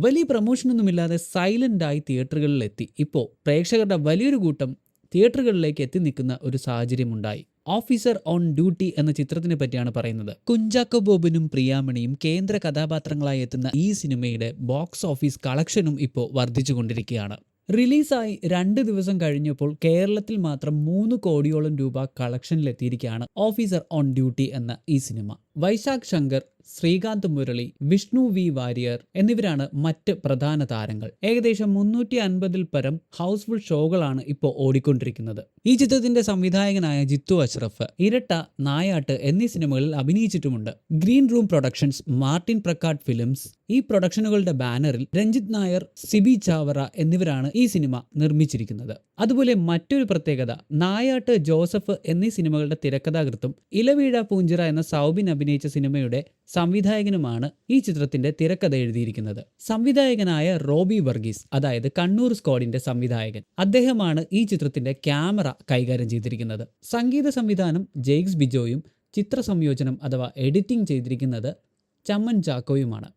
വലിയ പ്രമോഷനൊന്നുമില്ലാതെ സൈലൻ്റായി തിയേറ്ററുകളിലെത്തി. ഇപ്പോൾ പ്രേക്ഷകരുടെ വലിയൊരു കൂട്ടം തിയേറ്ററുകളിലേക്ക് എത്തി നിൽക്കുന്ന ഒരു സാഹചര്യമുണ്ടായി. ഓഫീസർ ഓൺ ഡ്യൂട്ടി എന്ന ചിത്രത്തിനെ പറ്റിയാണ് പറയുന്നത്. കുഞ്ചാക്കോ ബോബനും പ്രിയാമണിയും കേന്ദ്ര കഥാപാത്രങ്ങളായി എത്തുന്ന ഈ സിനിമയുടെ ബോക്സ് ഓഫീസ് കളക്ഷനും ഇപ്പോൾ വർദ്ധിച്ചുകൊണ്ടിരിക്കുകയാണ്. റിലീസായി 2 ദിവസം കഴിഞ്ഞപ്പോൾ കേരളത്തിൽ മാത്രം 3 കോടിയോളം രൂപ കളക്ഷനിലെത്തിയിരിക്കുകയാണ് ഓഫീസർ ഓൺ ഡ്യൂട്ടി എന്ന ഈ സിനിമ. വൈശാഖ് ശങ്കർ, ശ്രീകാന്ത് മുരളി, വിഷ്ണു വി വാര്യർ എന്നിവരാണ് മറ്റ് പ്രധാന താരങ്ങൾ. ഏകദേശം 350-ൽ പരം ഹൗസ്ഫുൾ ഷോകളാണ് ഇപ്പോൾ ഓടിക്കൊണ്ടിരിക്കുന്നത്. ഈ ചിത്രത്തിന്റെ സംവിധായകനായ ജിത്തു അഷ്റഫ്, ഇരട്ട, നായാട്ട് എന്നീ സിനിമകളിൽ അഭിനയിച്ചിട്ടുമുണ്ട്. Green Room Productions, Martin Prakkat films ഈ പ്രൊഡക്ഷനുകളുടെ ബാനറിൽ രഞ്ജിത്ത് നായർ, സിബി ചാവറ എന്നിവരാണ് ഈ സിനിമ നിർമ്മിച്ചിരിക്കുന്നത്. അതുപോലെ മറ്റൊരു പ്രത്യേകത, നായാട്ട്, ജോസഫ് എന്നീ സിനിമകളുടെ തിരക്കഥാകൃത്തും ഇലവീഴ പൂഞ്ചിറ എന്ന സൗബിൻ അഭിനയിച്ച സിനിമയുടെ സംവിധായകനുമാണ് ഈ ചിത്രത്തിന്റെ തിരക്കഥ എഴുതിയിരിക്കുന്നത്. സംവിധായകനായ റോബി വർഗീസ്, അതായത് കണ്ണൂർ സ്ക്വാഡിന്റെ സംവിധായകൻ, അദ്ദേഹമാണ് ഈ ചിത്രത്തിന്റെ ക്യാമറ കൈകാര്യം ചെയ്തിരിക്കുന്നത്. സംഗീത സംവിധാനം ജെയ്ക്സ് ബിജോയും ചിത്ര സംയോജനം അഥവാ എഡിറ്റിംഗ് ചെയ്തിരിക്കുന്നത് ചമ്മൻ ചാക്കോയുമാണ്.